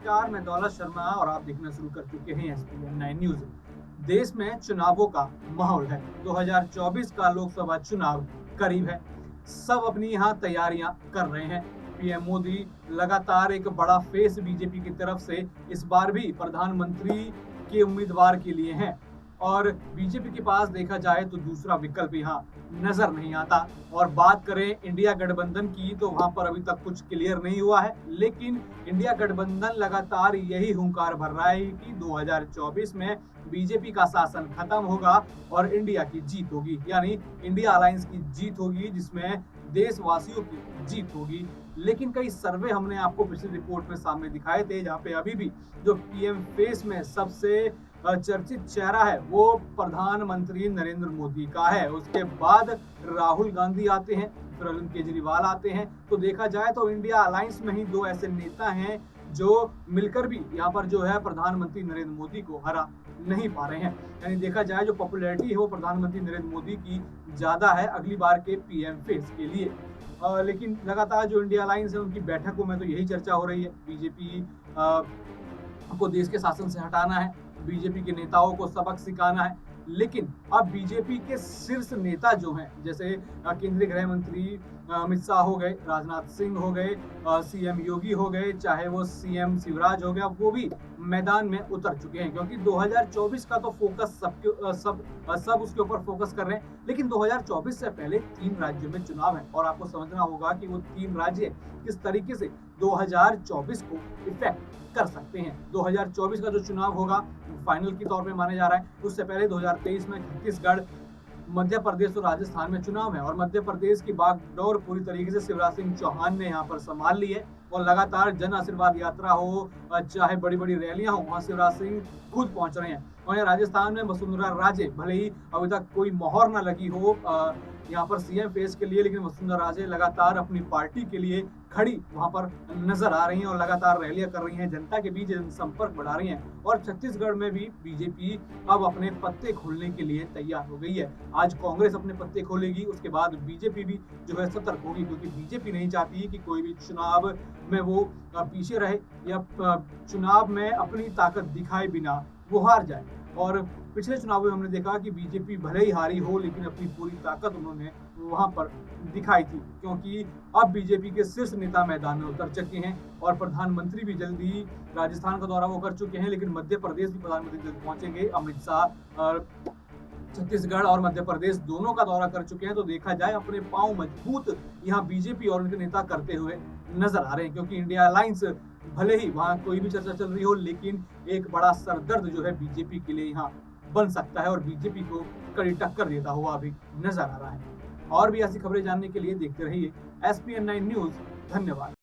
नमस्कार, मैं दौलत शर्मा और आप देखना शुरू कर चुके हैं एसपीएन 9 न्यूज। देश में चुनावों का माहौल है। 2024 का लोकसभा चुनाव करीब है। सब अपनी यहाँ तैयारियां कर रहे हैं। पीएम मोदी लगातार एक बड़ा फेस बीजेपी की तरफ से इस बार भी प्रधानमंत्री के उम्मीदवार के लिए हैं और बीजेपी के पास देखा जाए तो दूसरा विकल्प यहाँ नजर नहीं आता। और बात करें इंडिया गठबंधन की तो वहां पर अभी तक कुछ क्लियर नहीं हुआ है, लेकिन इंडिया गठबंधन लगातार यही हुंकार भर रहा है कि 2024 में बीजेपी का शासन खत्म होगा और इंडिया की जीत होगी, यानी इंडिया अलायंस की जीत होगी, जिसमें देशवासियों की जीत होगी। लेकिन कई सर्वे हमने आपको पिछली रिपोर्ट में सामने दिखाए थे, जहां पे अभी भी जो पीएम फेस में सबसे चर्चित चेहरा है वो प्रधानमंत्री नरेंद्र मोदी का है। उसके बाद राहुल गांधी आते हैं, फिर अरविंद केजरीवाल आते हैं। तो देखा जाए तो इंडिया अलायंस में ही दो ऐसे नेता हैं जो मिलकर भी यहाँ पर जो है प्रधानमंत्री नरेंद्र मोदी को हरा नहीं पा रहे हैं। यानी देखा जाए जो पॉपुलैरिटी है वो प्रधानमंत्री नरेंद्र मोदी की ज्यादा है अगली बार के पीएम फेस के लिए। लेकिन लगातार जो इंडिया अलायंस है उनकी बैठकों में तो यही चर्चा हो रही है, बीजेपी को देश के शासन से हटाना है, बीजेपी के नेताओं को सबक सिखाना है। लेकिन अब बीजेपी के शीर्ष नेता जो हैं, जैसे केंद्रीय गृह मंत्री अमित शाह हो गए, राजनाथ सिंह हो गए, सीएम योगी हो गए, चाहे वो सीएम शिवराज हो गया, वो भी मैदान में उतर चुके हैं। क्योंकि 2024 का तो फोकस सब उसके ऊपर फोकस कर रहे हैं। लेकिन 2024 से पहले 3 राज्यों में चुनाव है और आपको समझना होगा कि वो 3 राज्य किस तरीके से 2024 को इफेक्ट कर सकते हैं। 2024 का जो चुनाव होगा फाइनल के तौर पे माना जा रहा है। उससे पहले 2023 में छत्तीसगढ़, मध्य प्रदेश और राजस्थान में चुनाव है और मध्य प्रदेश की बागडोर पूरी तरीके से शिवराज सिंह चौहान ने यहाँ पर संभाल ली है। और लगातार जन आशीर्वाद यात्रा हो, चाहे बड़ी बड़ी रैलियां हो, वहां शिवराज सिंह खुद पहुंच रहे हैं। और यहाँ राजस्थान में वसुंधरा राजे, भले ही अभी तक कोई मोहर न लगी हो यहाँ पर सीएम फेस के लिए, लेकिन वसुंधरा राजे लगातार अपनी पार्टी के लिए खड़ी वहां पर नजर आ रही हैं और लगातार रैलियां कर रही हैं, जनता के बीच जनसंपर्क बढ़ा रही हैं। और छत्तीसगढ़ में भी बीजेपी अब अपने पत्ते खोलने के लिए तैयार हो गई है। आज कांग्रेस अपने पत्ते खोलेगी, उसके बाद बीजेपी भी जो है सतर्क होगी, क्योंकि बीजेपी नहीं चाहती कि कोई भी चुनाव में वो पीछे रहे या चुनाव में अपनी ताकत दिखाए बिना वो हार जाए। और पिछले चुनाव में हमने देखा कि बीजेपी भले ही हारी हो, लेकिन अपनी पूरी ताकत उन्होंने वहां पर दिखाई थी, क्योंकि अब बीजेपी के शीर्ष नेता मैदान में उतर चुके हैं और प्रधानमंत्री भी जल्दी राजस्थान का दौरा वो कर चुके हैं। लेकिन मध्य प्रदेश भी प्रधानमंत्री जल्द पहुंचेंगे। अमित शाह और छत्तीसगढ़ और मध्य प्रदेश दोनों का दौरा कर चुके हैं। तो देखा जाए अपने पांव मजबूत यहाँ बीजेपी और उनके नेता करते हुए नजर आ रहे हैं, क्योंकि इंडिया अलायंस भले ही वहां कोई भी चर्चा चल रही हो, लेकिन एक बड़ा सरदर्द जो है बीजेपी के लिए यहाँ बन सकता है और बीजेपी को कड़ी टक्कर देता हुआ अभी नजर आ रहा है। और भी ऐसी खबरें जानने के लिए देखते रहिए एसपीएन 9 न्यूज। धन्यवाद।